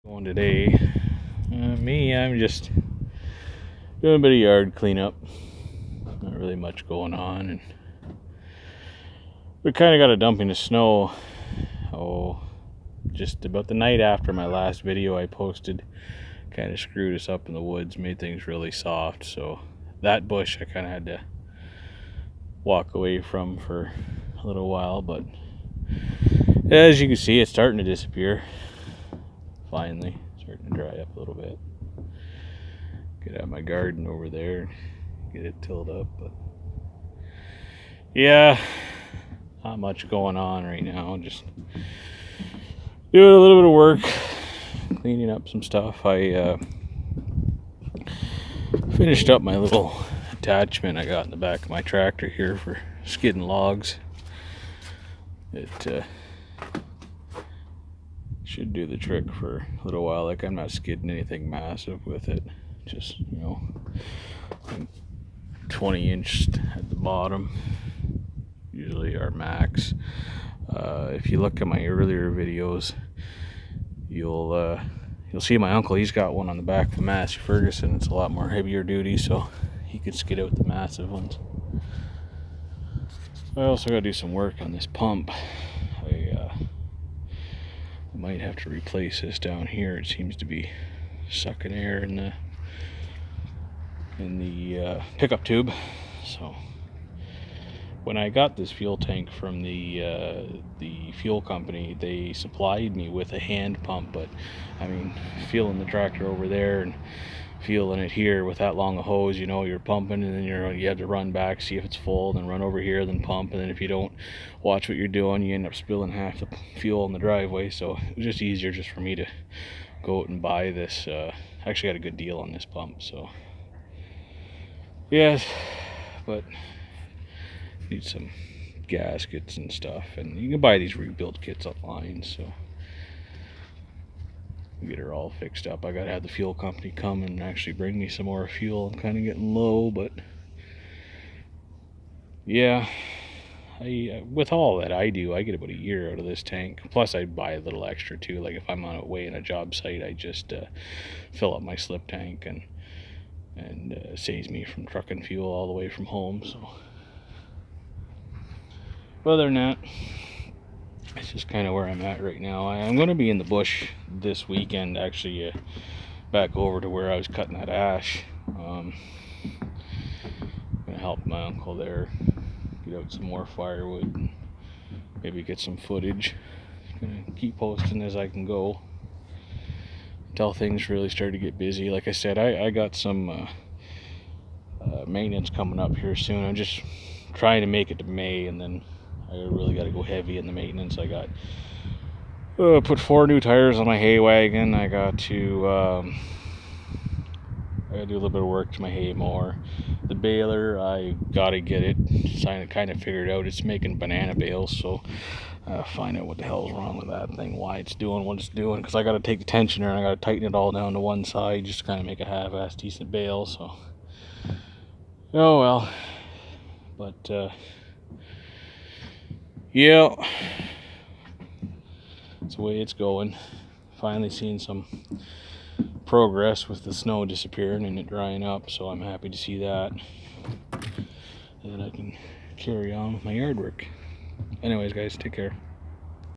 Going today. I'm just doing a bit of yard cleanup. Not really much going on, and we kind of got a dumping of snow. Just about the night after my last video I posted, kind of screwed us up in the woods, made things really soft. So that bush I kind of had to walk away from for a little while, but as you can see, it's starting to disappear. Finally, starting to dry up a little bit. Get out my garden over there and get it tilled up, but yeah, not much going on right now. Just doing a little bit of work, cleaning up some stuff. I finished up my little attachment I got in the back of my tractor here for skidding logs. It should do the trick for a little while. Like, I'm not skidding anything massive with it, just 20 inch at the bottom, usually our max. If you look at my earlier videos, you'll see my uncle, he's got one on the back of a Massey Ferguson. It's a lot more heavier duty, so he could skid out the massive ones. I also got to do some work on this pump. I might have to replace this down here. It seems to be sucking air in the pickup tube. So when I got this fuel tank from the fuel company, they supplied me with a hand pump, but I mean, feeling the tractor over there and feeling it here with that long a hose, you're pumping, and then you have to run back, see if it's full, then run over here, then pump, and then if you don't watch what you're doing, you end up spilling half the fuel in the driveway. So it was just easier just for me to go out and buy this. I actually got a good deal on this pump, so yes, but need some gaskets and stuff, and you can buy these rebuild kits online, so get her all fixed up. I gotta have the fuel company come and actually bring me some more fuel. I'm kind of getting low, but yeah, with all that I do, I get about a year out of this tank. Plus I buy a little extra too. Like if I'm on away in a job site, I just fill up my slip tank, and saves me from trucking fuel all the way from home. So other than that, it's just kind of where I'm at right now. I'm going to be in the bush this weekend, actually, back over to where I was cutting that ash. I'm going to help my uncle there get out some more firewood and maybe get some footage. Going to keep posting as I can go until things really start to get busy. Like I said, I got some maintenance coming up here soon. I'm just trying to make it to May, and then I really got to go heavy in the maintenance. I got put 4 new tires on my hay wagon. I got to do a little bit of work to my hay mower. The baler, I got to get it kind of figured out. It's making banana bales, so find out what the hell's wrong with that thing, why it's doing what it's doing, because I got to take the tensioner and I got to tighten it all down to one side just to kind of make a half-ass decent bale. So oh well, but yeah, that's the way it's going. Finally seeing some progress with the snow disappearing and it drying up, so I'm happy to see that. And then I can carry on with my yard work. Anyways, guys, take care.